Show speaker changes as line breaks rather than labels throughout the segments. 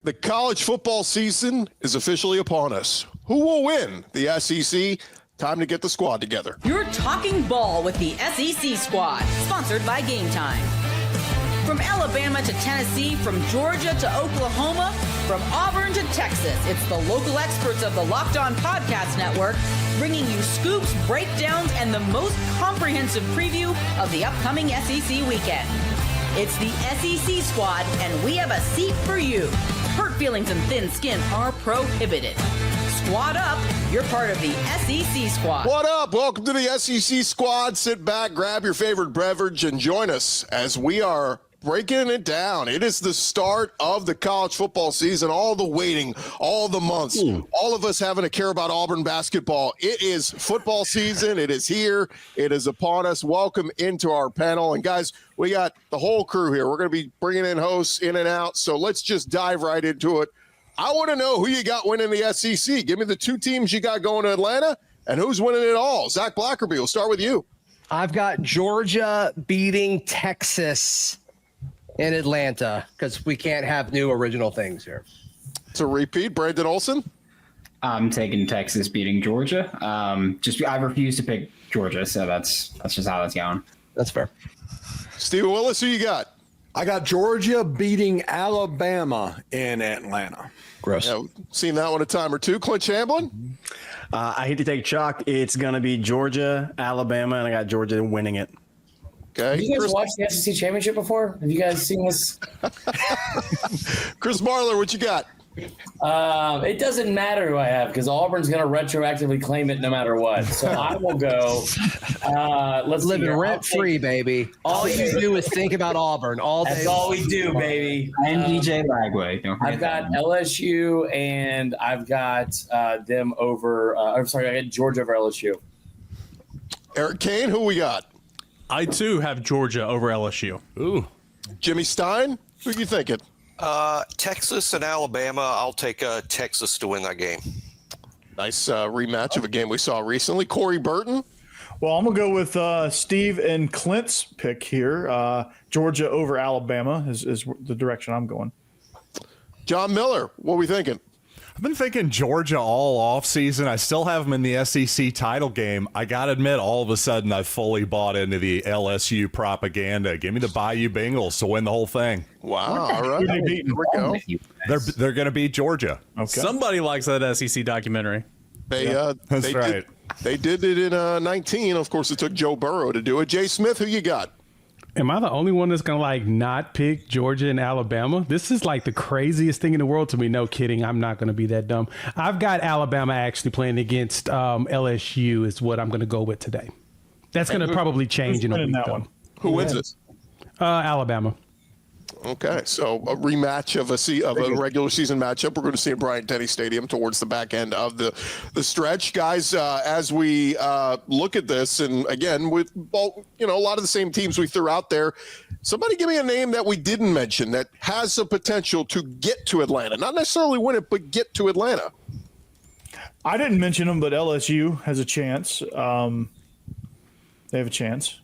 The college football season is officially upon us. Who will win the SEC? Time to get the squad together.
You're talking ball with the SEC squad, sponsored by Game Time. From Alabama to Tennessee, from Georgia to Oklahoma, from Auburn to Texas, it's the local experts of the Locked On Podcast Network bringing you scoops, breakdowns, and the most comprehensive preview of the upcoming SEC weekend. It's the SEC squad, and we have a seat for you. Hurt feelings and thin skin are prohibited. Squad up, you're part of the SEC squad.
What up? Welcome to the SEC squad. Sit back, grab your favorite beverage, and join us as we are breaking it down. It is the start of the college football season, all the waiting, all the months, all of us having to care about Auburn basketball. It is football season. It is here. It is upon us. Welcome into our panel. And guys, we got the whole crew here. We're going to be bringing in hosts in and out. So let's just dive right into it. I want to know who you got winning the SEC. Give me the two teams you got going to Atlanta and who's winning it all. Zach Blackerby, we'll start with you.
I've got Georgia beating Texas in Atlanta because we can't have new original things here.
It's a repeat. Brandon Olson?
I'm taking Texas beating Georgia. I refuse to pick Georgia, so that's just how that's going.
That's fair.
Steven Willis, who you got?
I got Georgia beating Alabama in Atlanta.
Gross.
Yeah, seen that one a time or two. Clint Chamberlain?
I hate to take chalk. It's going to be Georgia, Alabama, and I got Georgia winning it.
Okay.
Have you guys watched the SEC championship before? Have you guys seen this?
Chris Marler, what you got?
It doesn't matter who I have because Auburn's going to retroactively claim it no matter what. So I will go. Let's
live
see
rent free, baby. All you do is think about Auburn all day.
That's all we do, baby.
And DJ Lagway.
I've got LSU and I've got them over. I got Georgia over LSU.
Eric Kane, who we got?
I, too, have Georgia over LSU.
Ooh. Jimmy Stein, who you thinking?
Texas and Alabama. I'll take Texas to win that game.
Nice rematch of a game we saw recently. Corey Burton?
Well, I'm going to go with Steve and Clint's pick here. Georgia over Alabama is the direction I'm going.
John Miller, what are we thinking?
I've been thinking Georgia all offseason. I still have them in the SEC title game. I got to admit, all of a sudden, I fully bought into the LSU propaganda. Give me the Bayou Bengals to win the whole thing.
Wow. All right. Here we go.
They're going to beat Georgia.
Okay.
Somebody likes that SEC documentary.
That's right. They did it in 19. Of course, it took Joe Burrow to do it. Jay Smith, who you got?
Am I the only one that's going to not pick Georgia and Alabama? This is the craziest thing in the world to me. No kidding. I'm not going to be that dumb. I've got Alabama actually playing against LSU is what I'm going to go with today. That's going to probably change in a week. That one.
Who wins this?
Alabama.
Okay, so a rematch of a regular season matchup. We're going to see in Bryant-Denny Stadium towards the back end of the stretch, guys. As we look at this, and again with a lot of the same teams we threw out there. Somebody give me a name that we didn't mention that has the potential to get to Atlanta, not necessarily win it, but get to Atlanta.
I didn't mention them, but LSU has a chance. They have a chance.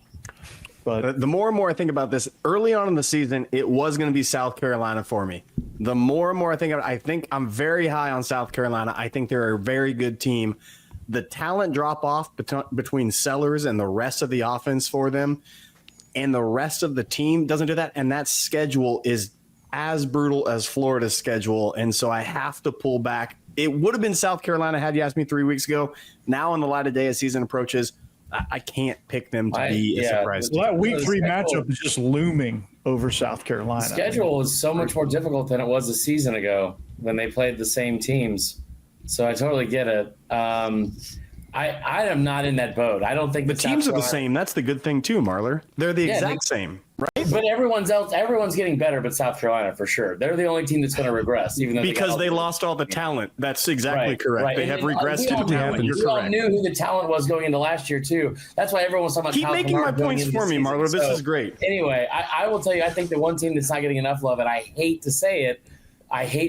But
the more and more I think about this, early on in the season, it was going to be South Carolina for me. The more and more I think about it, I think I'm very high on South Carolina. I think they're a very good team. The talent drop off between Sellers and the rest of the offense for them and the rest of the team doesn't do that. And that schedule is as brutal as Florida's schedule. And so I have to pull back. It would have been South Carolina had you asked me 3 weeks ago. Now in the light of day as season approaches, I can't pick them to be a surprise.
Well, that week 3 matchup is just looming over South Carolina.
The schedule is so much more difficult than it was a season ago when they played the same teams. So I totally get it. I am not in that boat. I don't think
the teams are the same. That's the good thing too, Marler. They're the exact same, right?
But everyone's getting better, but South Carolina for sure. They're the only team that's going to regress, even though
because they lost all the talent. That's exactly correct.
Right.
They have regressed to the talent.
We all knew who the talent was going into last year too. That's why everyone was talking about.
Keep making my points for me, Marler. This is great.
Anyway, I will tell you, I think the one team that's not getting enough love, and I hate to say it,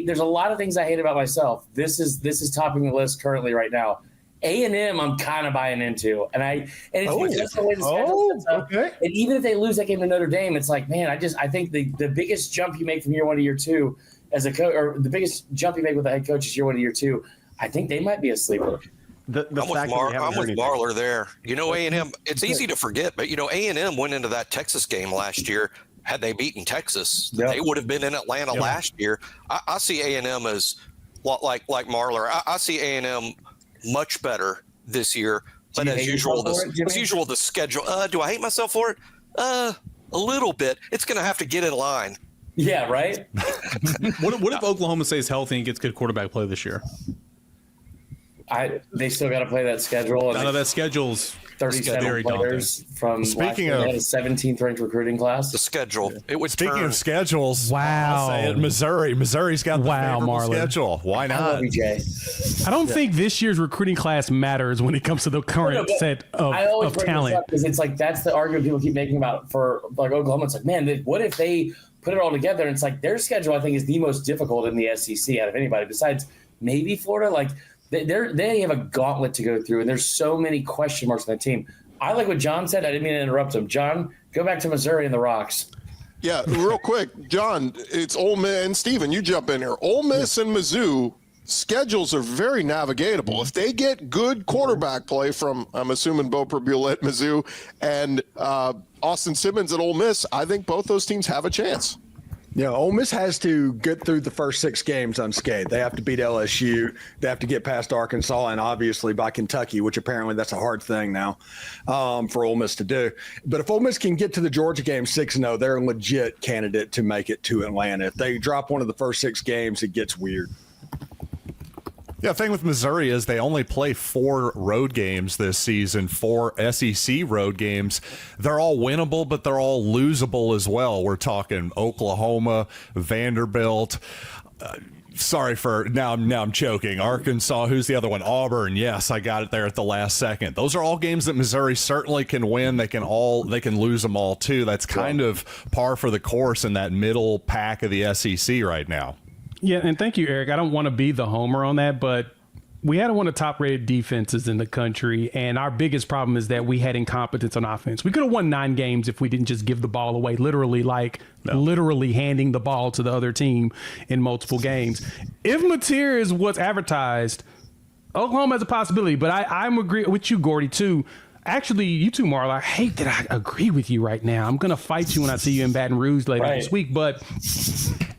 there's a lot of things I hate about myself. This is topping the list currently right now. A&M, I'm kind of buying into, and it's just the way the schedule sets up. Okay. And even if they lose that game to Notre Dame, it's like, man, I think the biggest jump you make from year one to year two as a coach, or the biggest jump you make with the head coach is year 1 to year 2. I think they might be a sleeper.
I'm
with Marler there. A&M, it's easy to forget, but A&M went into that Texas game last year. Had they beaten Texas, they would have been in Atlanta last year. I see A&M as like Marler. I see A&M much better this year. But as usual, the schedule. Do I hate myself for it? A little bit. It's going to have to get in line.
Yeah, right.
What if Oklahoma stays healthy and gets good quarterback play this year?
They still got to play that schedule.
None of that schedule's
37 players from
Speaking
last year.
of
They had a 17th ranked recruiting class.
The schedule. It would
Speaking of schedules,
Wow.
I'll say it, Missouri's got the favorable
Marlon.
schedule. Why
I
not?
love you, Jay.
I don't think this year's recruiting class matters when it comes to the current set of talent.
Because it's like that's the argument people keep making about for like Oklahoma. It's like, man, what if they put it all together? And it's like their schedule, I think, is the most difficult in the SEC out of anybody besides maybe Florida. Like they have a gauntlet to go through, and there's so many question marks on that team. I like what John said. I didn't mean to interrupt him. John, go back to Missouri and the Rocks.
Yeah, real quick, John, it's Ole Miss, and Steven, you jump in here. Ole Miss and Mizzou schedules are very navigatable. If they get good quarterback play from, I'm assuming, Beau Pribula at Mizzou and Austin Simmons at Ole Miss, I think both those teams have a chance.
Yeah, Ole Miss has to get through the first 6 games unscathed. They have to beat LSU. They have to get past Arkansas and obviously by Kentucky, which apparently that's a hard thing now for Ole Miss to do. But if Ole Miss can get to the Georgia game 6-0, they're a legit candidate to make it to Atlanta. If they drop one of the first 6 games, it gets weird.
Yeah, the thing with Missouri is they only play 4 road games this season, 4 SEC road games. They're all winnable, but they're all losable as well. We're talking Oklahoma, Vanderbilt. Sorry for now I'm choking. Arkansas, who's the other one? Auburn. Yes, I got it there at the last second. Those are all games that Missouri certainly can win. They can lose them all too. That's kind of par for the course in that middle pack of the SEC right now.
Yeah, and thank you, Eric. I don't want to be the homer on that, but we had one of the top-rated defenses in the country, and our biggest problem is that we had incompetence on offense. We could have won 9 games if we didn't just give the ball away, literally handing the ball to the other team in multiple games. If Mateer is what's advertised, Oklahoma has a possibility, but I'm agreeing with you, Gordy, too. Actually, you too, Marla. I hate that I agree with you right now. I'm going to fight you when I see you in Baton Rouge later this week. But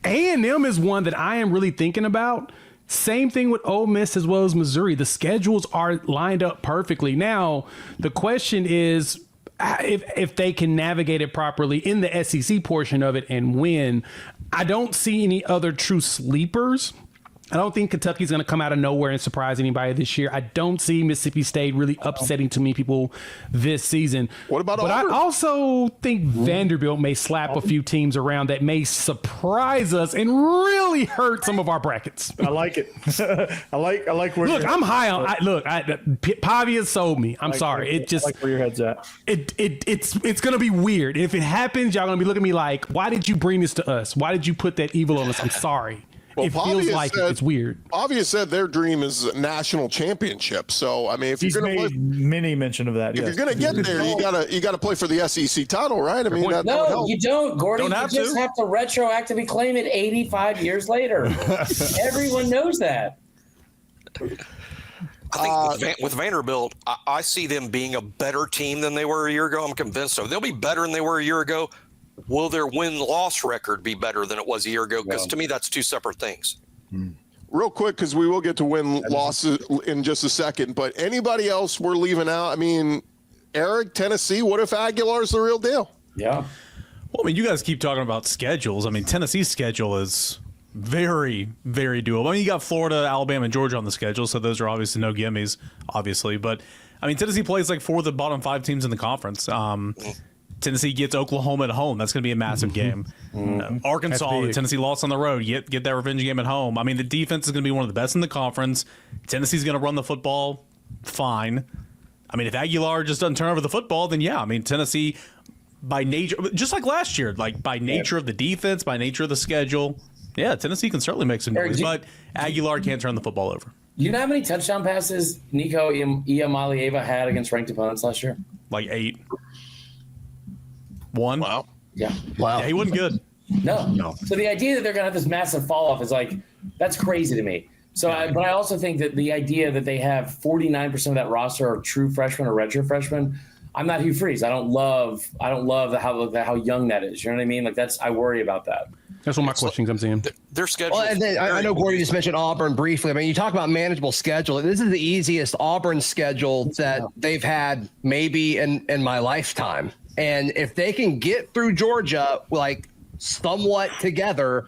A&M is one that I am really thinking about. Same thing with Ole Miss as well as Missouri. The schedules are lined up perfectly. Now, the question is if they can navigate it properly in the SEC portion of it and win. I don't see any other true sleepers. I don't think Kentucky's going to come out of nowhere and surprise anybody this year. I don't see Mississippi State really upsetting too many people this season.
What about
But
Auburn?
I also think Vanderbilt may slap a few teams around that may surprise us and really hurt some of our brackets.
I like it. I like where.
Look, I'm high on. Pavia sold me. I'm sorry. It just
I like where your head's at.
It's gonna be weird. If it happens, y'all gonna be looking at me like, why did you bring this to us? Why did you put that evil on us? I'm sorry.
Well,
it feels like it's weird.
Pavia said their dream is a national championship. So I mean, if
He's
you're going to play,
many mention of that.
if you're going to get there, you got to play for the SEC title, right? I mean, that would
No,
help.
you don't, Gordy.
Don't
You
have
just
to.
have to retroactively claim it 85 years later. Everyone knows that.
I think with Vanderbilt, I see them being a better team than they were a year ago. I'm convinced so. They'll be better than they were a year ago. Will their win-loss record be better than it was a year ago? Because to me, that's 2 separate things.
Real quick, because we will get to win-losses in just a second. But anybody else we're leaving out? I mean, Eric, Tennessee, what if Aguilar's the real deal?
Yeah.
Well, I mean, you guys keep talking about schedules. I mean, Tennessee's schedule is very, very doable. I mean, you got Florida, Alabama, and Georgia on the schedule, so those are obviously no gimmies, obviously. But, I mean, Tennessee plays like 4 of the bottom 5 teams in the conference. Tennessee gets Oklahoma at home. That's going to be a massive game. Arkansas, Tennessee lost on the road. Get that revenge game at home. I mean, the defense is going to be one of the best in the conference. Tennessee's going to run the football fine. I mean, if Aguilar just doesn't turn over the football, then yeah. I mean, Tennessee, by nature, just like last year, like by nature of the defense, by nature of the schedule, yeah, Tennessee can certainly make some noise. But Aguilar can't turn the football over.
You know how many touchdown passes Nico Iamaleava had against ranked opponents last year?
Like 8. 1.
Wow.
Yeah.
Wow.
Yeah, he wasn't good.
No. So the idea that they're going to have this massive fall off is like, that's crazy to me. So, but I also think that the idea that they have 49% of that roster are true freshmen or redshirt freshmen. I'm not Hugh Freeze. I don't love how young that is. You know what I mean? Like I worry about that.
That's what my question comes in.
Their schedule.
Well, and then I know Gordy just mentioned Auburn briefly. I mean, you talk about manageable schedule. This is the easiest Auburn schedule that they've had maybe in my lifetime. And if they can get through Georgia, like somewhat together,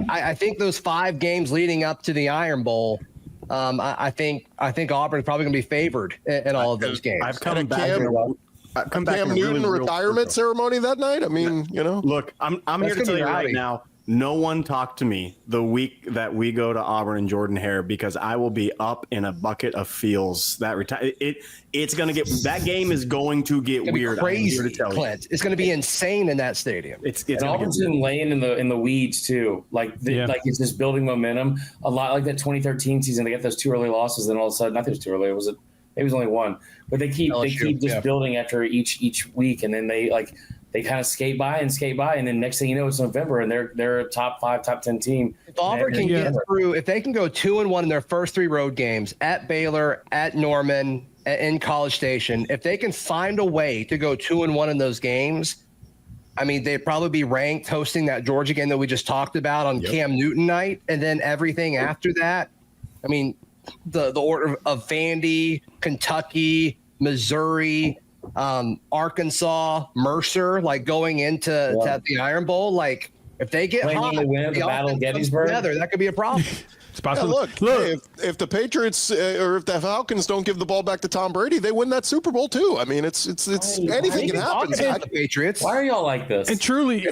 I think those 5 games leading up to the Iron Bowl, I think Auburn's probably going to be favored in all of those games.
I've come back.
Cam Newton retirement ceremony that night. I mean,
Look, I'm here to tell you right now. No one talk to me the week that we go to Auburn and Jordan Hare, because I will be up in a bucket of feels. It's going to get, that game is going to get weird.
Crazy,
I'm here to tell
Clint. It's going to be insane in that stadium.
It's
and Auburn's been laying in the weeds too. Like it's just building momentum. A lot like that 2013 season. They get those 2 early losses, and all of a sudden, I think it was too early. It was only 1, but they keep just building after each week, and then they kind of skate by, and then next thing you know, it's November, and they're a top 5, top 10 team.
If Auburn can get through, if they can go 2-1 in their first 3 road games at Baylor, at Norman, in College Station, if they can find a way to go 2-1 in those games, I mean, they'd probably be ranked hosting that Georgia game that we just talked about on Cam Newton night, and then everything after that. I mean, the order of Vandy, Kentucky, Missouri, Arkansas, Mercer, like going into the Iron Bowl, like if they get hot,
the Battle of Gettysburg together,
that could be a problem.
Look, if the Patriots or if the Falcons don't give the ball back to Tom Brady, they win that Super Bowl too. I mean, it's anything can happen.
The Patriots.
Why are y'all like this?
And truly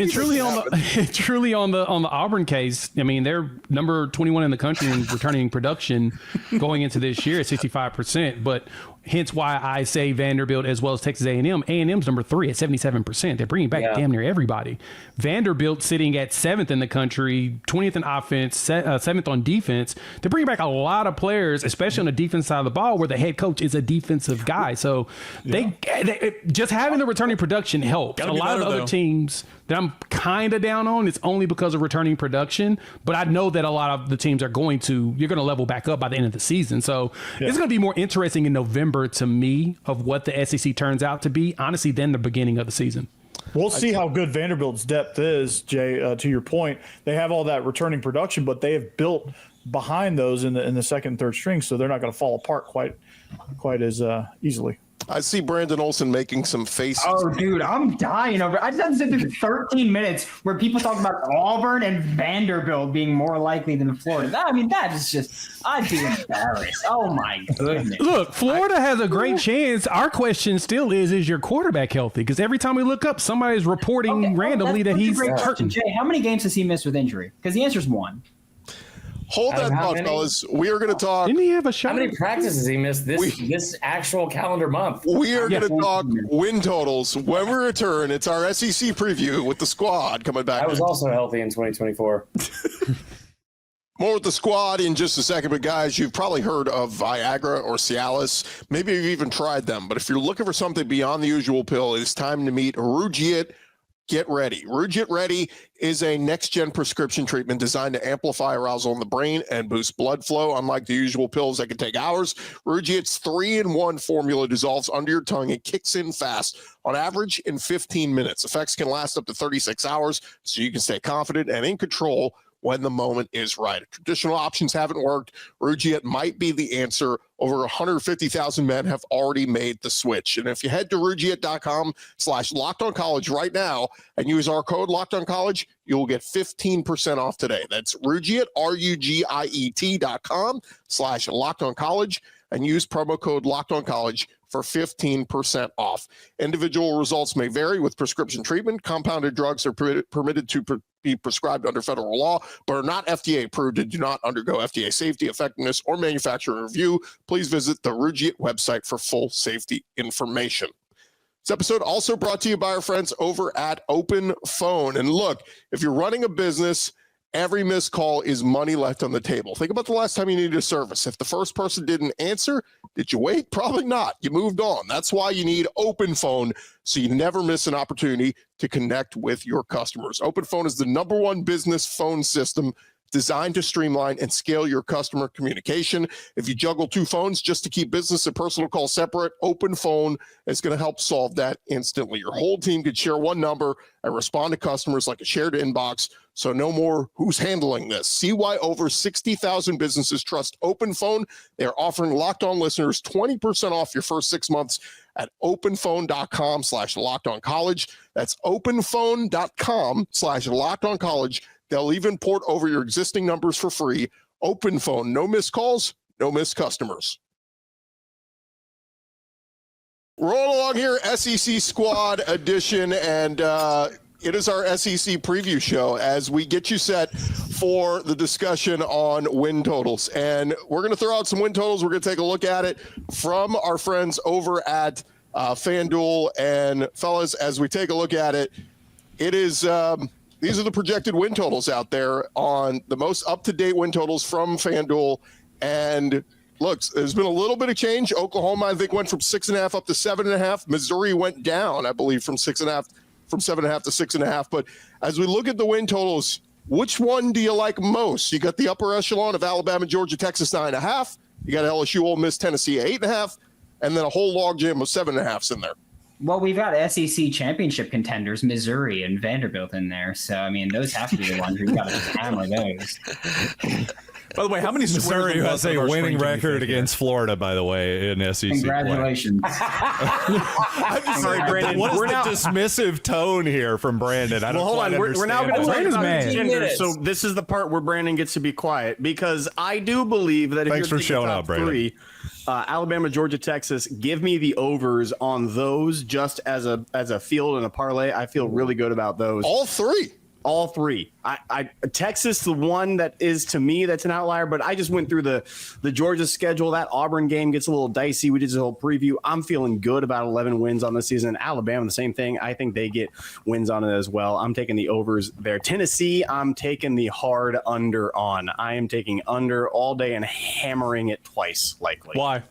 on the Auburn case, I mean, they're number 21 in the country in returning production going into this year at 65%, but hence why I say Vanderbilt as well as Texas A&M. A&M's number 3 at 77%. They're bringing back damn near everybody. Vanderbilt sitting at 7th in the country, 20th in offense, 7th on defense. They're bringing back a lot of players, especially on the defense side of the ball, where the head coach is a defensive guy. So they just having the returning production helps. A lot of the other teams that I'm kind of down on, it's only because of returning production. But I know that a lot of the teams you're going to level back up by the end of the season. So it's going to be more interesting in November to me of what the SEC turns out to be, honestly, than the beginning of the season.
We'll see how good Vanderbilt's depth is, Jay. To your point, they have all that returning production, but they have built behind those in the second and third string, so they're not going to fall apart quite as easily.
I see Brandon Olson making some faces.
Oh, dude, I'm dying over. I just had to sit through 13 minutes where people talk about Auburn and Vanderbilt being more likely than Florida. I mean, that is just, I'd be embarrassed. Oh my goodness.
Look, Florida has a great chance. Our question still is your quarterback healthy? Because every time we look up, somebody's reporting randomly that he's hurting.
Jay, how many games has he missed with injury? Because the answer is 1.
Hold that thought, fellas. We are going to talk.
Didn't he have a shot?
How many practices he missed this actual calendar month?
We are going to talk win totals when we return. It's our SEC preview with the squad coming back.
I was also healthy in 2024.
More with the squad in just a second. But guys, you've probably heard of Viagra or Cialis. Maybe you've even tried them. But if you're looking for something beyond the usual pill, it's time to meet Rugiet. Get ready. Rugiet Ready is a next-gen prescription treatment designed to amplify arousal in the brain and boost blood flow. Unlike the usual pills that can take hours, Rugiet's 3-in-1 formula dissolves under your tongue and kicks in fast, on average in 15 minutes. Effects can last up to 36 hours, so you can stay confident and in control when the moment is right. If traditional options haven't worked, Rugiet might be the answer. Over 150,000 men have already made the switch. And if you head to Rugiet.com/LockedOnCollege right now and use our code LockedOnCollege, you will get 15% off today. That's Rugiet, RUGIET.com/LockedOnCollege, and use promo code LockedOnCollege for 15% off. Individual results may vary with prescription treatment. Compounded drugs are permitted to be prescribed under federal law, but are not FDA approved and do not undergo FDA safety, effectiveness, or manufacturer review. Please visit the Rugiet website for full safety information. This episode also brought to you by our friends over at Open Phone. And look, if you're running a business Every missed call is money left on the table. Think about the last time you needed a service. If the first person didn't answer, did you wait? Probably not. You moved on. That's why you need Open Phone, so you never miss an opportunity to connect with your customers. Open Phone is the #1 business phone system designed to streamline and scale your customer communication. If you juggle 2 phones just to keep business and personal calls separate, Open Phone is going to help solve that instantly. Your whole team could share one number and respond to customers like a shared inbox, so no more who's handling this. See why over 60,000 businesses trust Open Phone. They're offering Locked On listeners 20% off your first 6 months at openphone.com/lockedoncollege. That's openphone.com/lockedoncollege. They'll even port over your existing numbers for free. Open Phone, no missed calls, no missed customers. Rolling along here, SEC Squad edition, and it is our SEC preview show as we get you set for the discussion on win totals. And we're going to throw out some win totals. We're going to take a look at it from our friends over at FanDuel. And fellas, as we take a look at it, it is these are the projected win totals out there on the most up-to-date win totals from FanDuel. And look, there's been a little bit of change. Oklahoma, I think, went from 6.5 up to 7.5. Missouri went down, I believe, from 7.5 to 6.5. But as we look at the win totals, which one do you like most? You got the upper echelon of Alabama, Georgia, Texas, 9.5. You got LSU, Ole Miss, Tennessee, 8.5. And then a whole logjam of 7.5s in there.
Well, we've got SEC championship contenders, Missouri and Vanderbilt in there. So, I mean, those have to be the ones we've got to just hammer those.
By the way, how many
Missouri has a winning record against Florida, by the way, in SEC
Congratulations.
I'm just sorry, Brandon.
What is the dismissive tone here from Brandon? I don't
hold on. We're now going to talk
Brandon's
about
mad.
contenders. So this is the part where Brandon gets to be quiet, because I do believe that if
Thanks
you're
for showing
top
up, Brandon.
3, Alabama, Georgia, Texas, give me the overs on those just as a field and a parlay. I feel really good about those.
All 3.
All 3. Texas, the one that is, to me, that's an outlier, but I just went through the Georgia schedule. That Auburn game gets a little dicey. We did this whole preview. I'm feeling good about 11 wins on the season. Alabama, the same thing. I think they get wins on it as well. I'm taking the overs there. Tennessee, I'm taking the hard under on. I am taking under all day and hammering it twice, likely.
Why?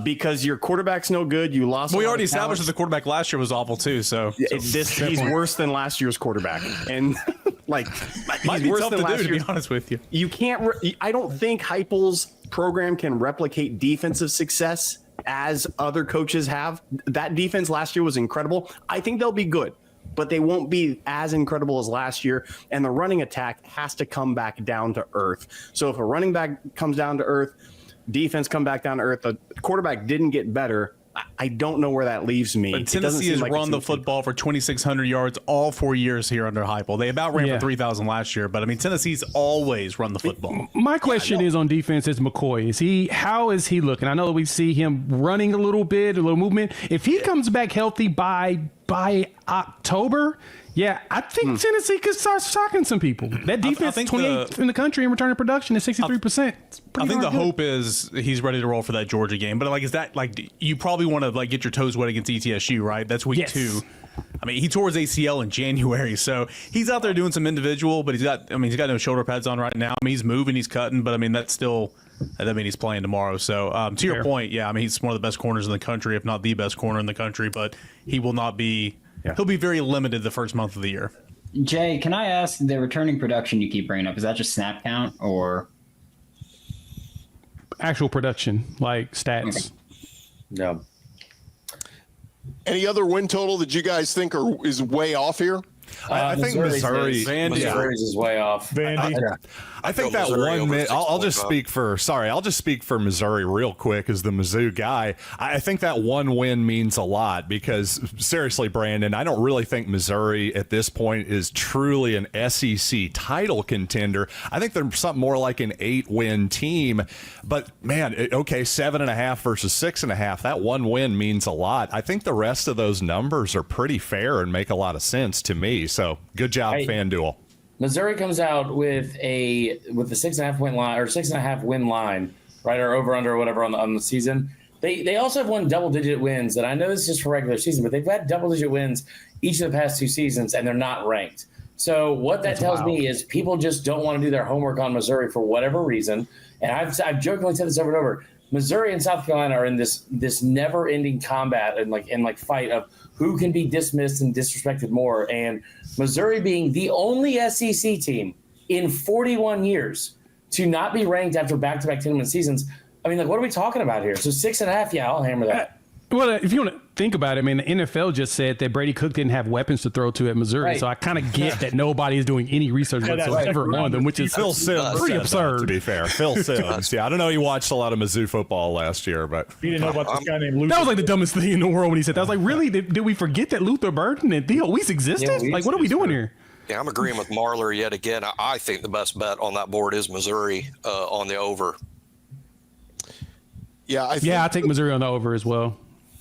Because your quarterback's no good. You lost.
We already established that the quarterback last year was awful too. So
he's worse than last year's quarterback, and like
might
he's
be
worse
tough
than
to
last
do, to
year.
be honest with you.
You can't. I don't think Heupel's program can replicate defensive success as other coaches have. That defense last year was incredible. I think they'll be good, but they won't be as incredible as last year. And the running attack has to come back down to earth. So if a running back comes down to earth, defense come back down to earth, the quarterback didn't get better, I don't know where that leaves me.
But Tennessee has run the football for 2,600 yards all 4 years here under Heupel. They about ran for 3,000 last year, but I mean, Tennessee's always run the football.
My question is on defense is McCoy. How is he looking? I know we see him running a little bit, a little movement. If he comes back healthy by October, I think Tennessee could start shocking some people. That defense, 28th in the country in return to production is 63%.
I think the hope is he's ready to roll for that Georgia game. But is that you probably want to get your toes wet against ETSU, right? That's week 2. I mean, he tore his ACL in January, so he's out there doing some individual, but he's got no shoulder pads on right now. I mean, he's moving, he's cutting, but I mean, that doesn't mean he's playing tomorrow. So to your point, I mean, he's one of the best corners in the country, if not the best corner in the country, but he will not be. He'll be very limited the first month of the year.
Jay, can I ask, the returning production you keep bringing up, is that just snap count or
actual production, like stats?
No.
Any other win total that you guys think is way off here?
I think Missouri's
is way off.
Vandy.
I think that one minute. I'll just speak for Missouri real quick as the Mizzou guy. I think that one win means a lot because seriously, Brandon, I don't really think Missouri at this point is truly an SEC title contender. I think they're something more like an 8-win team. But man, okay, 7.5 versus 6.5. That one win means a lot. I think the rest of those numbers are pretty fair and make a lot of sense to me. So good job, FanDuel.
Missouri comes out with the 6.5 win line or 6.5 win line, right, or over under or whatever on the season. They also have won double-digit wins, and I know this is just for regular season, but they've had double-digit wins each of the past 2 seasons, and they're not ranked. So what that tells me is people just don't want to do their homework on Missouri for whatever reason. And I've jokingly said this over and over. Missouri and South Carolina are in this never-ending combat and fight of who can be dismissed and disrespected more. And Missouri being the only SEC team in 41 years to not be ranked after back-to-back 10-win seasons. I mean, what are we talking about here? So 6.5, yeah, I'll hammer that.
Well, if you want to think about it, I mean, the NFL just said that Brady Cook didn't have weapons to throw to at Missouri.
Right.
So I kind of get that nobody is doing any research whatsoever on them, which is
Phil Sims
pretty
said that,
absurd.
to be fair. Phil Sims. Yeah, I don't know. He watched a lot of Mizzou football last year, but
You didn't know about this guy named Luther.
That was like the dumbest thing in the world when he said that. I was like, really? Did we forget that Luther Burden and Theo Weiss existed?
Yeah, Weiss
what are we doing here?
Yeah, I'm agreeing with Marler yet again. I think the best bet on that board is Missouri on the over.
Yeah,
I take Missouri on the over as well.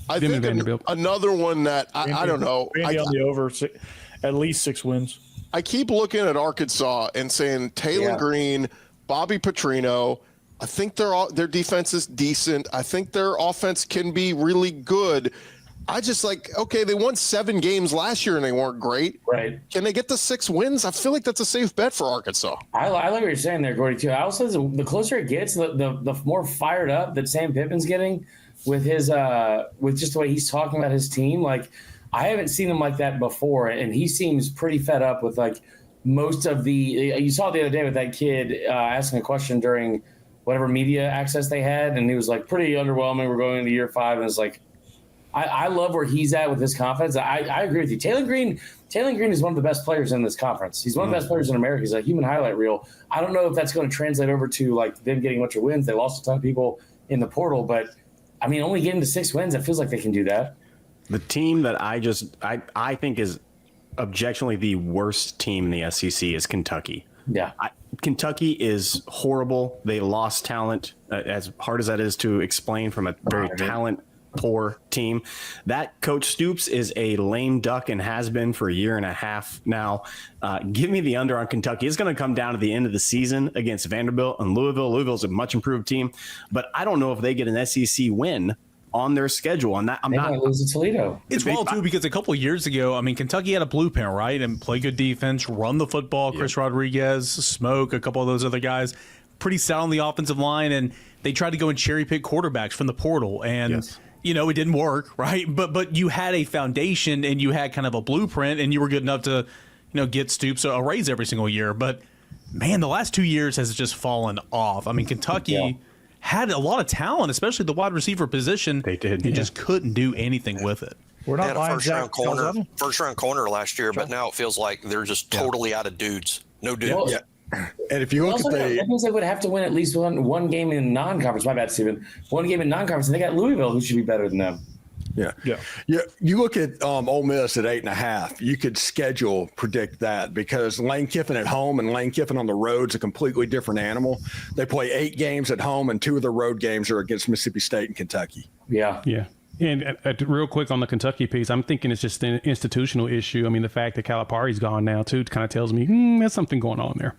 I
Them
think
and Vanderbilt.
another one that I don't know.
Vandy on the over, at least 6 wins.
I keep looking at Arkansas and saying Taylor Green, Bobby Petrino. I think their defense is decent. I think their offense can be really good. I just they won 7 games last year and they weren't great.
Right.
Can they get to 6 wins? I feel like that's a safe bet for Arkansas.
I like what you're saying there, Gordy, too. I also the closer it gets, the more fired up that Sam Pittman's getting with his with just the way he's talking about his team. Like, I haven't seen him like that before, and he seems pretty fed up with most of the. You saw it the other day with that kid asking a question during whatever media access they had, and he was pretty underwhelming. We're going into year 5, and it's I love where he's at with his confidence. I agree with you. Taylor Green is one of the best players in this conference. He's one of the best players in America. He's a human highlight reel. I don't know if that's going to translate over to them getting a bunch of wins. They lost a ton of people in the portal, but I mean, only getting to 6 wins, it feels like they can do that.
The team that I think is objectively the worst team in the SEC is Kentucky.
Yeah.
Kentucky is horrible. They lost talent, as hard as that is to explain from a very talent-poor team. That Coach Stoops is a lame duck and has been for a year and a half now. Give me the under on Kentucky. It's going to come down to the end of the season against Vanderbilt and Louisville. Louisville's a much improved team, but I don't know if they get an SEC win on their schedule. And that I'm not
losing Toledo.
It's well too, because a couple of years ago, I mean, Kentucky had a blueprint, right? And play good defense, run the football. Chris Rodriguez, Smoke, a couple of those other guys, pretty stout on the offensive line. And they tried to go and cherry pick quarterbacks from the portal. And it didn't work, right? But you had a foundation and you had kind of a blueprint, and you were good enough to, get Stoops a raise every single year. But man, the last 2 years has just fallen off. I mean, Kentucky had a lot of talent, especially the wide receiver position. They did. And just couldn't do anything with it.
We're not
They had a first round corner last year, but now it feels like they're just totally out of dudes. No dudes.
And if you look at
that means they would have to win at least one game in non-conference. My bad, Steven. One game in non-conference, and they got Louisville, who should be better than them.
Yeah. You look at Ole Miss at 8.5. You could schedule predict that, because Lane Kiffin at home and Lane Kiffin on the road is a completely different animal. They play 8 games at home, and 2 of the road games are against Mississippi State and Kentucky.
Yeah.
And real quick on the Kentucky piece, I'm thinking it's just an institutional issue. I mean, the fact that Calipari's gone now too kind of tells me there's something going on there.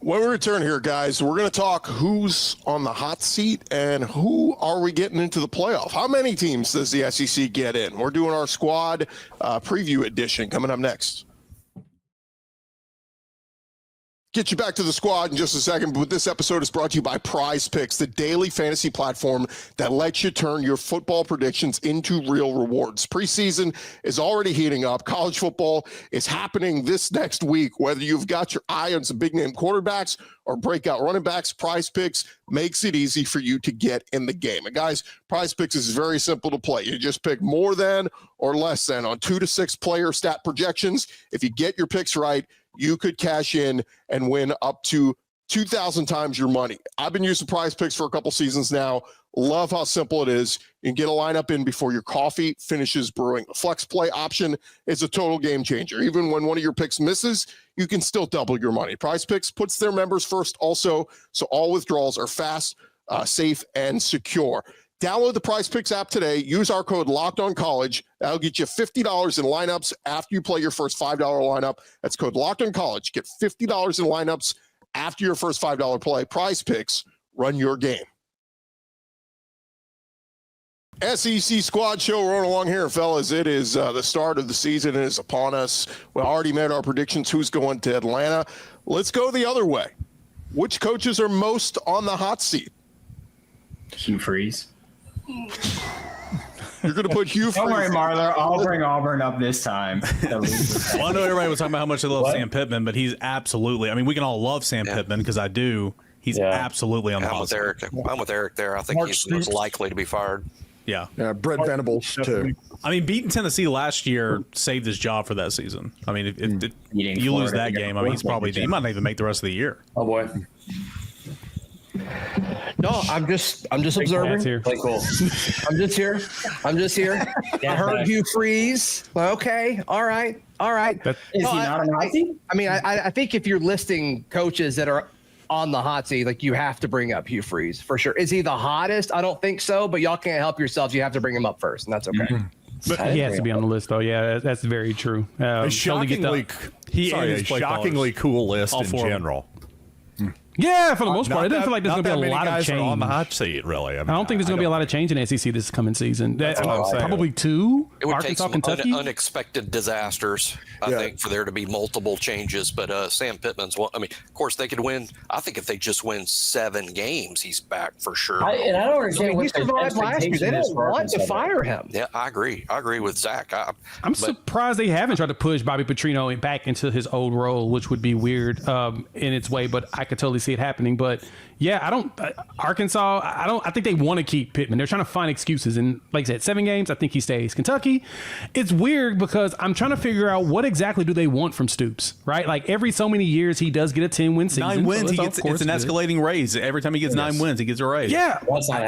When we return here, guys, we're going to talk who's on the hot seat and who are we getting into the playoff. How many teams does the SEC get in? We're doing our squad preview edition coming up next. Get you back to the squad in just a second, but this episode is brought to you by Prize Picks, the daily fantasy platform that lets you turn your football predictions into real rewards. Preseason is already heating up. College football is happening this next week. Whether you've got your eye on some big-name quarterbacks or breakout running backs, Prize Picks makes it easy for you to get in the game. And guys, Prize Picks is very simple to play. You just pick more than or less than on 2 to 6 player stat projections. If you get your picks right, you could cash in and win up to 2,000 times your money. I've been using Prize Picks for a couple seasons now. Love how simple it is. You can get a lineup in before your coffee finishes brewing. The flex play option is a total game changer. Even when one of your picks misses, you can still double your money. Prize Picks puts their members first also, so all withdrawals are fast, safe, and secure. Download the Prize Picks app today. Use our code LOCKEDONCollege. That'll get you $50 in lineups after you play your first $5 lineup. That's code LOCKEDONCollege. Get $50 in lineups after your first $5 play. Prize Picks, run your game. SEC Squad Show rolling along here, fellas. It is the start of the season. It is upon us. We already made our predictions. Who's going to Atlanta? Let's go the other way. Which coaches are most on the hot seat?
Hugh Freeze.
You're going to put Hugh Freeze.
Don't worry, Marler. I'll bring Auburn up this time.
Well, I know everybody was talking about how much they love Sam Pittman, but he's absolutely. I mean, we can all love Sam Pittman because I do. He's absolutely on the hot seat.
I'm with Eric there. I think he's most likely to be fired.
Yeah.
Brett Venables, too.
I mean, beating Tennessee last year saved his job for that season. I mean, if you lose that game, I mean, he might not even make the rest of the year.
Oh, boy.
No, I'm just observing.
Play cool.
I'm just here. I heard Hugh Freeze. Okay. All right.
Is he not on the hot seat?
I mean, I think if you're listing coaches that are on the hot seat, like, you have to bring up Hugh Freeze for sure. Is he the hottest? I don't think so, but y'all can't help yourselves. You have to bring him up first, and that's okay.
Mm-hmm. But he has to be on the list, though. Yeah, that's very true.
A shockingly cool list in general.
Yeah, for the most part. It doesn't feel like there's going to be a lot of change
on the hot seat, really.
I don't think there's going to be a lot of change in SEC this coming season. Probably two.
It would
Arkansas,
take some
Kentucky.
unexpected disasters, I think, for there to be multiple changes. But Sam Pittman's one. I mean, of course, they could win. I think if they just win 7 games, he's back for sure.
I don't understand
He survived last year. They don't want to fire him.
Yeah, I agree. I agree with Zach.
I'm surprised they haven't tried to push Bobby Petrino back into his old role, which would be weird in its way, but I could totally see it happening. But yeah, Arkansas, I think they want to keep Pittman. They're trying to find excuses. And like I said, 7 games, I think he stays. Kentucky, it's weird because I'm trying to figure out what exactly do they want from Stoops, right? Like every so many years, he does get a 10-win season.
9 wins, it's an escalating raise. Every time he gets 9 wins, he gets a raise.
Yeah.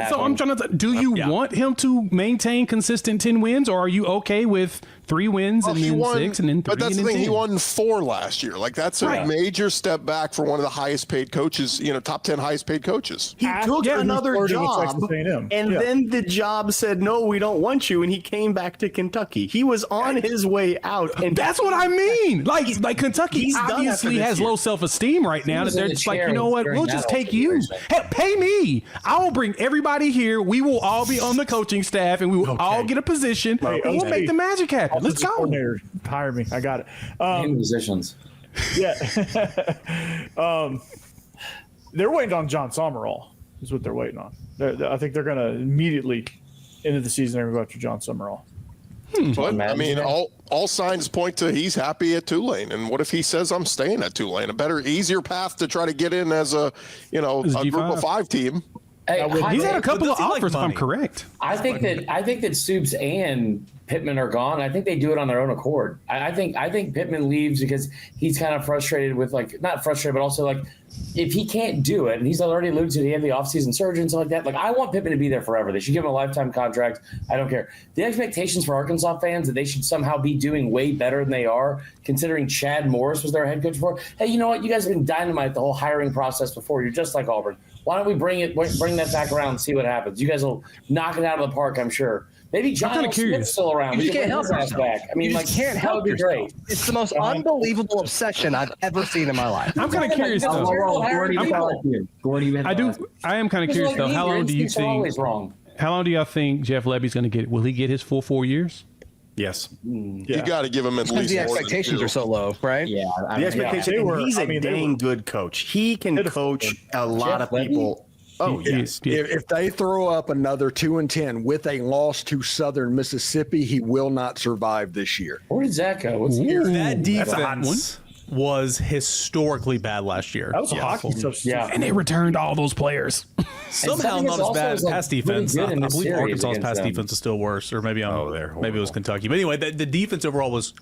So I'm trying to, do you want him to maintain consistent 10 wins, or are you okay with 3 wins and then 6 and then 3?
But that's the thing. He won 4 last year. Like, that's a major step back for one of the highest paid coaches, top 10 highest paid coaches.
He took another job, and then the job said, no, we don't want you, and he came back to Kentucky. He was on his way out. And
that's what I mean. Like Kentucky obviously has low self-esteem right now. That they're just like, you know what, we'll just take you. Hey, pay me. I will bring everybody here. We will all be on the coaching staff, and we will all get a position, and we'll make the magic happen. Let's go.
Coordinator, hire me. I got it.
Musicians.
Yeah. They're waiting on John Summerall is what they're waiting on. I think they're going to immediately, end of the season, they're going to go after John Summerall.
But, I mean, all signs point to he's happy at Tulane. And what if he says, I'm staying at Tulane? A better, easier path to try to get in as a group of 5 team.
Hey,
he's had a couple of offers, if I'm correct.
I think that Stoops and Pittman are gone. I think they do it on their own accord. I think Pittman leaves because he's kind of frustrated with, like, not frustrated, but also, like, if he can't do it, and he's already alluded to the end of the offseason surgery and stuff like that, like, I want Pittman to be there forever. They should give him a lifetime contract. I don't care. The expectations for Arkansas fans that they should somehow be doing way better than they are, considering Chad Morris was their head coach before. Hey, you know what? You guys have been dynamite the whole hiring process before. You're just like Auburn. Why don't we bring that back around and see what happens? You guys will knock it out of the park, I'm sure. Maybe John Smith's still around.
You can't help yourself.
Back. I mean, like,
can't help yourself. Great. It's the most unbelievable obsession I've ever seen in my life.
I'm kind of curious, though. I am kind of curious, though. How long do you think? How long do y'all think Jeff Lebby's going to get? Will he get his full 4 years?
Yes.
You got to give him at least.
The expectations are so low, right?
Yeah. The expectation. He's a dang good coach. He can coach a lot of people. Oh, yes.
If they throw up another 2-10 with a loss to Southern Mississippi, he will not survive this year.
Where did Zach go?
That defense was historically bad last year.
That was a hockey substitute.
Yeah. And they returned all those players.
Somehow not as bad as pass defense. I believe Arkansas's pass defense is still worse, or maybe maybe it was Kentucky. But anyway, the defense overall was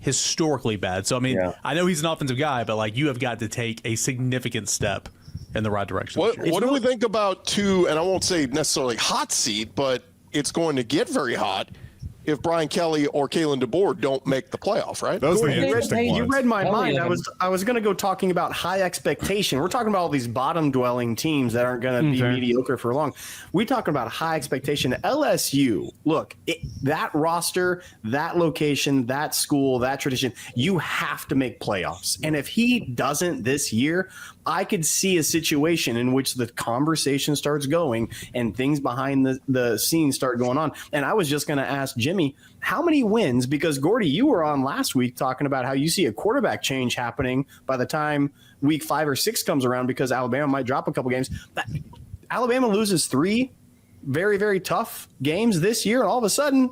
historically bad. So, I mean, I know he's an offensive guy, but, like, you have got to take a significant step in the right direction.
What do we think about and I won't say necessarily hot seat, but it's going to get very hot if Brian Kelly or Kalen DeBoer don't make the playoff, right?
Those are the interesting ones.
You read my mind. I was going to go talking about high expectation. We're talking about all these bottom-dwelling teams that aren't going to be mediocre for long. We're talking about high expectation. LSU, look, that roster, that location, that school, that tradition, you have to make playoffs. And if he doesn't this year, I could see a situation in which the conversation starts going and things behind the scenes start going on. And I was just going to ask Jimmy, how many wins? Because Gordy, you were on last week talking about how you see a quarterback change happening by the time week 5 or 6 comes around because Alabama might drop a couple games. Alabama loses 3 very, very tough games this year, and all of a sudden,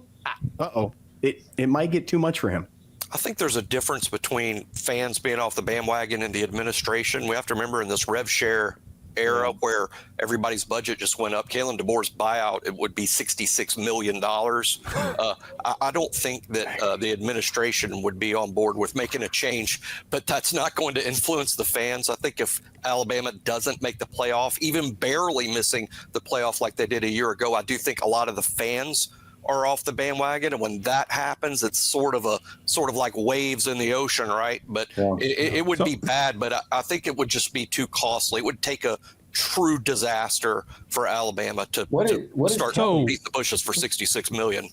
it might get too much for him.
I think there's a difference between fans being off the bandwagon and the administration. We have to remember in this rev share era where everybody's budget just went up, Kalen DeBoer's buyout, it would be $66 million. I don't think that the administration would be on board with making a change, but that's not going to influence the fans. I think if Alabama doesn't make the playoff, even barely missing the playoff like they did a year ago, I do think a lot of the fans are off the bandwagon, and when that happens, it's sort of like waves in the ocean, right? But it would be bad, but I think it would just be too costly. It would take a true disaster for Alabama to start beating the bushes for $66 million.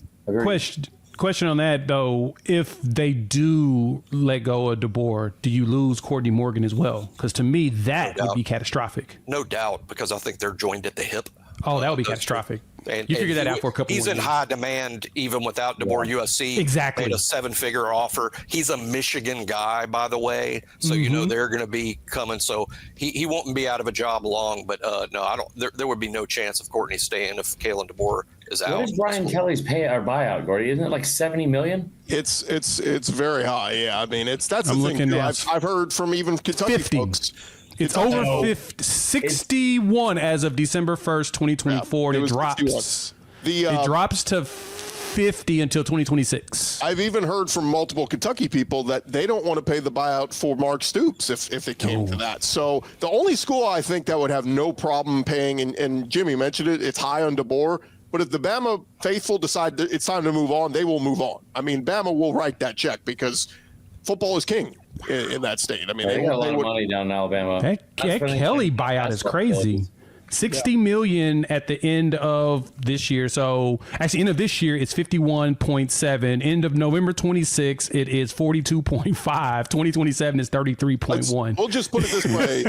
Question on that though: if they do let go of DeBoer, do you lose Courtney Morgan as well? Because to me, that would be catastrophic.
No doubt, because I think they're joined at the hip.
Oh, that would be catastrophic.
And
you figure that out for a couple.
He's in high demand even without DeBoer. USC
exactly
made a 7-figure offer. He's a Michigan guy, by the way, so you know they're going to be coming. So he won't be out of a job long. But no, I don't. There would be no chance of Courtney staying if Kalen DeBoer is out.
What is Brian Kelly's buyout, Gordy? Isn't it like $70 million?
It's very high. Yeah, I mean that's the thing. Too. I've heard from even Kentucky
50.
folks.
It's over 61 as of December 1st, 2024.
Yeah,
it drops. It drops to 50 until 2026.
I've even heard from multiple Kentucky people that they don't want to pay the buyout for Mark Stoops if it came to that. So the only school I think that would have no problem paying, and Jimmy mentioned it, it's high on DeBoer. But if the Bama faithful decide that it's time to move on, they will move on. I mean, Bama will write that check because football is king in that state. I mean,
they got a lot of money down in Alabama.
That Kelly buyout is crazy. $60 million at the end of this year. So actually, end of this year, it's 51.7. End of November 26, it is 42.5. 2027 is 33.1.
We'll just put it this way.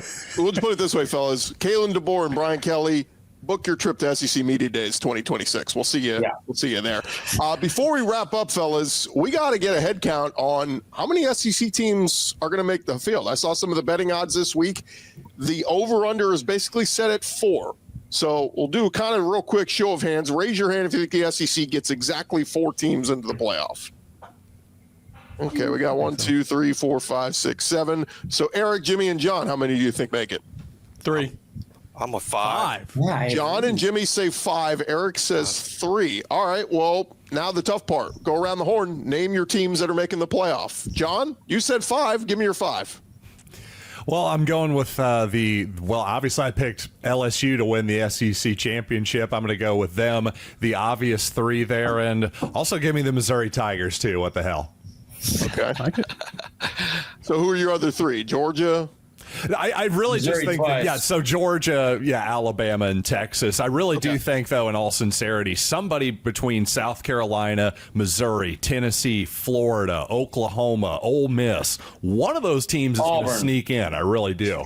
Fellas. Kalen DeBoer and Brian Kelly, book your trip to SEC Media Days 2026. We'll see you. Yeah. We'll see you there. Before we wrap up, fellas, we got to get a head count on how many SEC teams are going to make the field. I saw some of the betting odds this week. The over/under is basically set at 4. So we'll do kind of a real quick show of hands. Raise your hand if you think the SEC gets exactly 4 teams into the playoff. Okay, we got 1, 2, 3, 4, 5, 6, 7. So Eric, Jimmy, and John, how many do you think make it?
3.
I'm a 5.
John and Jimmy say 5. Eric says 3. All right. Well, now the tough part. Go around the horn. Name your teams that are making the playoff. John, you said 5. Give me your 5.
Well, I'm going with obviously I picked LSU to win the SEC championship. I'm going to go with them, the obvious 3 there. And also give me the Missouri Tigers, too. What the hell?
Okay. So who are your other 3? Georgia?
I really just think that, so Georgia, Alabama, and Texas. I really do think, though, in all sincerity, somebody between South Carolina, Missouri, Tennessee, Florida, Oklahoma, Ole Miss, one of those teams is going to sneak in. I really do.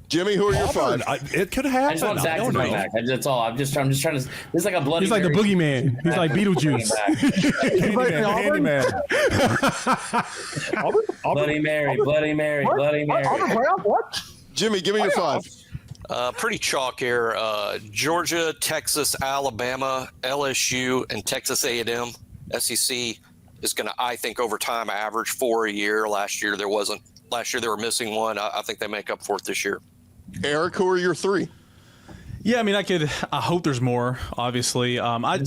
Jimmy, who are your 5?
It could happen.
I just want Zach to come back. That's all. I'm just trying to. This is like a bloody.
He's like the boogeyman. He's like Beetlejuice.
Bloody Mary, Bloody Mary, Bloody Mary.
What?
Jimmy, give me your 5.
Pretty chalk here. Georgia, Texas, Alabama, LSU, and Texas A&M. SEC is going to, I think, over time average 4 a year. Last year there wasn't. Last year they were missing 1. I think they make up for it this year. Eric, who are your 3?
Yeah, I mean, I hope there's more, obviously. I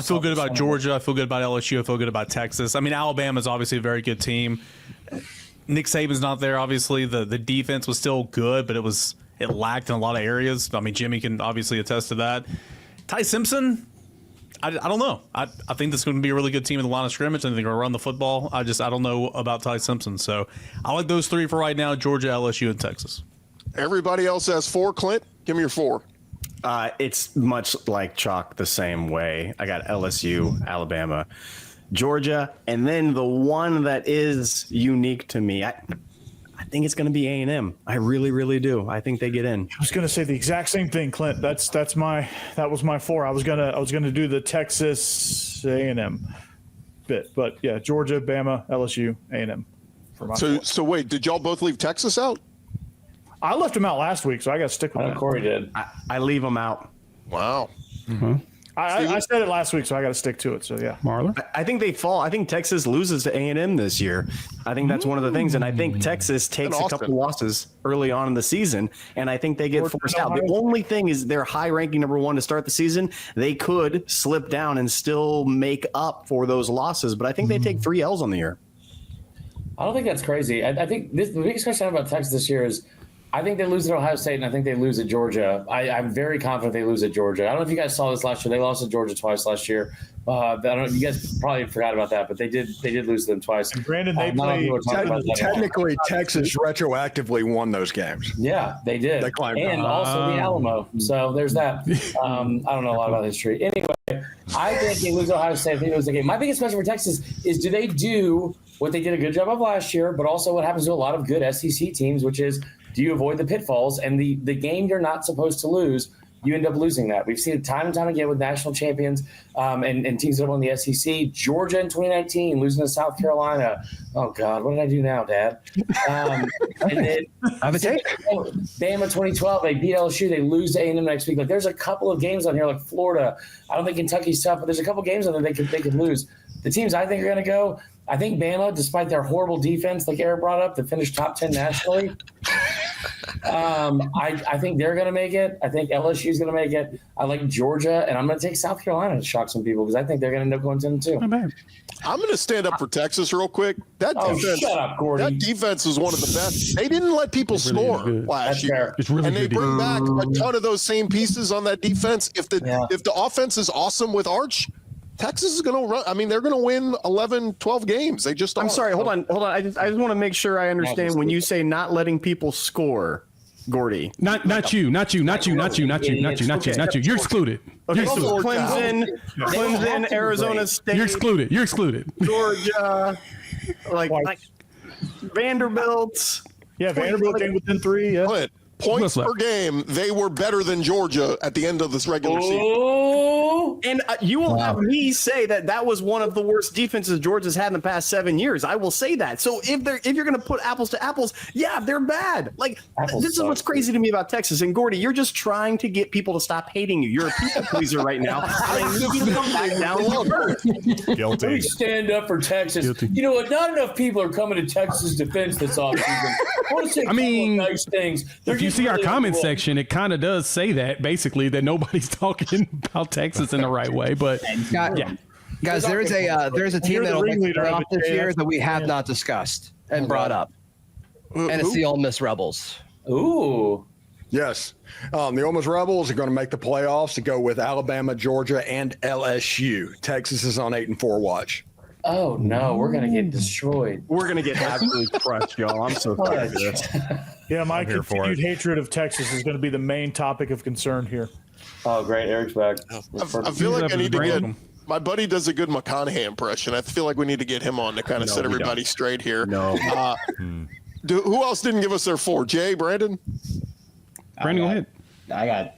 feel good about Georgia. I feel good about LSU. I feel good about Texas. I mean, Alabama's obviously a very good team. Nick Saban's not there, obviously. The defense was still good, but it lacked in a lot of areas. I mean, Jimmy can obviously attest to that. Ty Simpson, I don't know. I think this is going to be a really good team in the line of scrimmage. I think they're going to run the football. I don't know about Ty Simpson. So I like those 3 for right now: Georgia, LSU, and Texas.
Everybody else has 4. Clint, give me your 4.
It's much like chalk the same way. I got LSU, Alabama, Georgia, and then the one that is unique to me. I think it's going to be A&M. I really, really do. I think they get in.
I was going to say the exact same thing, Clint. That was my 4. I was gonna do the Texas A&M bit, but yeah, Georgia, Bama, LSU, A&M for my 4.
So wait, did y'all both leave Texas out?
I left them out last week, so I got to stick with that.
Corey did.
I leave them out.
Wow.
I said it last week, so I got to stick to it. So yeah,
Marler?
I think they fall. I think Texas loses to A&M this year. I think that's one of the things, and I think Texas takes a couple losses early on in the season, and I think they get forced out. The only thing is they're high-ranking number 1 to start the season. They could slip down and still make up for those losses, but I think they take 3 L's on the year.
I don't think that's crazy. I think the biggest question about Texas this year is I think they lose at Ohio State, and I think they lose at Georgia. I'm very confident they lose at Georgia. I don't know if you guys saw this last year. They lost to Georgia twice last year. I don't know. You guys probably forgot about that, but they did lose them twice.
And Brandon, they played.
Technically, Texas retroactively won those games.
Yeah, they did.
They climbed
and also the Alamo. So there's that. I don't know a lot about history. Anyway, I think they lose Ohio State. I think they lose the game. My biggest question for Texas is, do they do what they did a good job of last year, but also what happens to a lot of good SEC teams, which is, do you avoid the pitfalls? And the game you're not supposed to lose, you end up losing that. We've seen it time and time again with national champions and teams that have won the SEC. Georgia in 2019, losing to South Carolina. Oh, God, what did I do now, Dad? And then Bama 2012, they beat LSU. They lose to A&M next week. Like, there's a couple of games on here, like Florida. I don't think Kentucky's tough, but there's a couple games on there they could lose. The teams I think are going to go, I think Bama, despite their horrible defense, like Eric brought up, to finish top 10 nationally. I think they're going to make it. I think LSU is going to make it. I like Georgia, and I'm going to take South Carolina to shock some people because I think they're going to end up going 10-2.
I'm going to stand up for Texas real quick. That defense,
shut up, Gordy.
That defense is one of the best. They didn't let people score last year,
really
and they
good
bring back a ton of those same pieces on that defense. If the offense is awesome with Arch, Texas is going to run. I mean, they're going to win 11, 12 games. They just.
I'm sorry. Hold on. I just want to make sure I understand when you say not letting people score, Gordy.
Not you. You're excluded.
Okay, so Clemson, Arizona State.
You're excluded.
Georgia, like Vanderbilt.
Yeah, Vanderbilt came within 3. Yeah.
Clint, points per game, they were better than Georgia at the end of this regular season.
And you will have me say that was one of the worst defenses Georgia's had in the past 7 years. I will say that. So if you're going to put apples to apples, yeah, they're bad. Like, this is what's crazy to me about Texas. And Gordy, you're just trying to get people to stop hating you. You're a people pleaser right now. I need you to come back down a little bit.
Guilty.
Let me stand up for Texas.
Guilty.
You know what? Not enough people are coming to Texas' defense this offseason. I want to say nice things.
If you see our comment section, it kind of does say that, basically, that nobody's talking about Texas in the right way. But yeah,
guys, there's a team that'll make the playoff this year that we have not discussed and brought up, and it's the Ole Miss Rebels.
Ooh.
Yes. The Ole Miss Rebels are going to make the playoffs to go with Alabama, Georgia, and LSU. Texas is on 8-4 watch.
Oh, no. We're going to get destroyed.
We're going to get absolutely crushed, y'all. I'm so sorry for this.
Yeah, my continued hatred of Texas is going to be the main topic of concern here.
Oh, great. Eric's back.
I feel like I need to get my buddy does a good McConaughey impression. I feel like we need to get him on to kind of set everybody straight here.
No.
Who else didn't give us their 4? Jay, Brandon?
Brandon, go ahead.
I got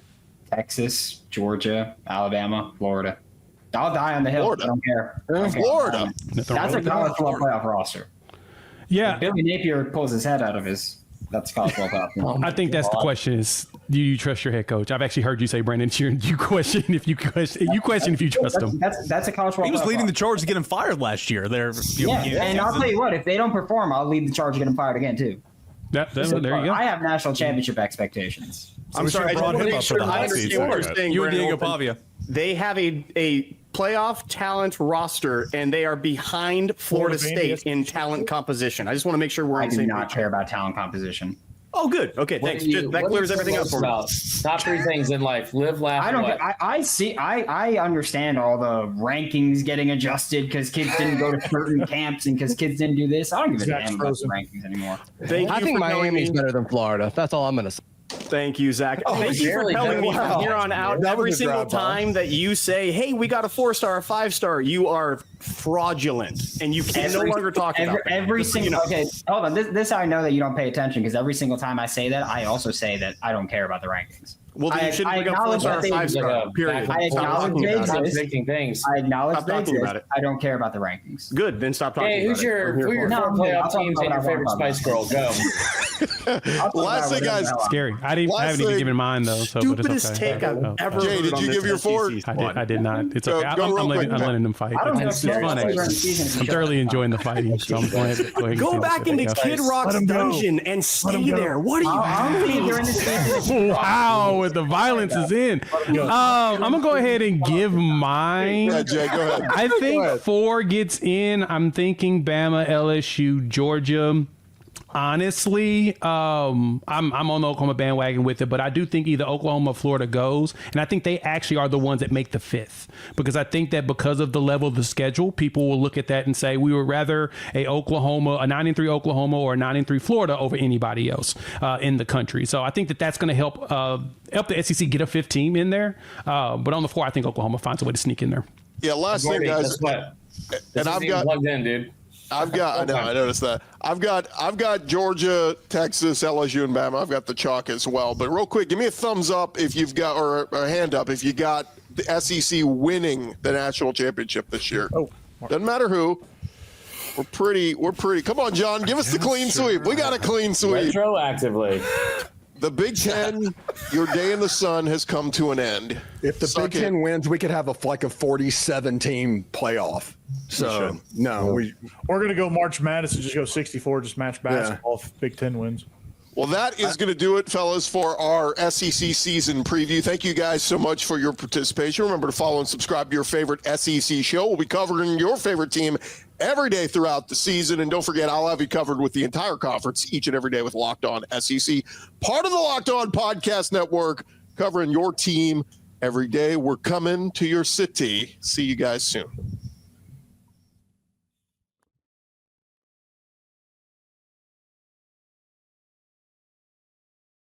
Texas, Georgia, Alabama, Florida. I'll die on the hill. I don't care.
Florida.
That's a college football playoff roster.
Yeah.
If Billy Napier pulls his head out of that's college football playoff.
I think that's the question is, do you trust your head coach? I've actually heard you say, Brandon, you question if you trust him.
That's a college football.
He was leading the charge to get him fired last year.
And I'll tell you what, if they don't perform, I'll lead the charge to get him fired again too.
There you go.
I have national championship expectations.
I'm sorry. I just want to make sure I understand what you're saying.
You and Diego Pavia.
They have a playoff talent roster, and they are behind Florida State in talent composition. I just want to make sure we're on the same page.
I do not care about talent composition.
Oh, good. Okay, thanks. That clears everything up for me.
Top 3 things in life: live, laugh.
I understand all the rankings getting adjusted because kids didn't go to certain camps and because kids didn't do this. I don't give a damn about the rankings anymore.
I think Miami's better than Florida. That's all I'm going to say.
Thank you, Zach. Thank you for telling me from here on out. Every single time that you say, hey, we got a 4-star, a 5-star, you are fraudulent, and you can no longer talk about that.
Every single okay, hold on. This is how I know that you don't pay attention, because every single time I say that, I also say that I don't care about the rankings.
Well, then you shouldn't bring up 4-star or 5-star. Period.
I acknowledge they exist.
Things.
I acknowledge
Stop
they
talking
exist.
about it.
I don't care about the rankings.
Good. Then stop talking.
Hey,
about
who are your
No,
four
I'm
playoff
talking
teams and
about
your favorite
what I
Spice Girl? Go.
Last thing, guys.
Scary. I haven't even given mine though. So, but it's
Stupidest
okay.
take I've ever
Jay,
heard
did
on
you
this
give your four?
SEC
I did not. It's
Go-
okay.
go real
I'm
quick,
letting them fight.
I don't know
It's
if
fun.
during the
Actually.
season.
I'm thoroughly enjoying the fighting. So I'm going to
Go back into Kid Rock's dungeon and stay there. What are you doing?
During the season.
Wow, with the violence is in. I'm gonna go ahead and give mine.
Yeah, Jay, go ahead.
I think 4 gets in. I'm thinking Bama, LSU, Georgia. Honestly, I'm on the Oklahoma bandwagon with it, but I do think either Oklahoma or Florida goes, and I think they actually are the ones that make the 5th, because I think that because of the level of the schedule, people will look at that and say we would rather a 9-3 Oklahoma or a 9-3 Florida over anybody else in the country. So I think that that's going to help the SEC get a 5th team in there. But on the 4, I think Oklahoma finds a way to sneak in there.
Yeah, last thing, guys. And I've got
plugged in, dude.
I know, I noticed that. I've got Georgia, Texas, LSU, and Bama. I've got the chalk as well. But real quick, give me a thumbs up if you've got, or a hand up if you got the SEC winning the national championship this year. Doesn't matter who. We're pretty. Come on, John, give us the clean sweep. We got a clean sweep.
Retroactively.
The Big Ten, your day in the sun has come to an end.
If the Big Ten wins, we could have a 47 team playoff. So
We're gonna go March Madness and just go 64, just match basketball if Big Ten wins.
Well, that is going to do it, fellas, for our SEC season preview. Thank you guys so much for your participation. Remember to follow and subscribe to your favorite SEC show. We'll be covering your favorite team every day throughout the season. And don't forget, I'll have you covered with the entire conference each and every day with Locked On SEC, part of the Locked On Podcast Network, covering your team every day. We're coming to your city. See you guys soon.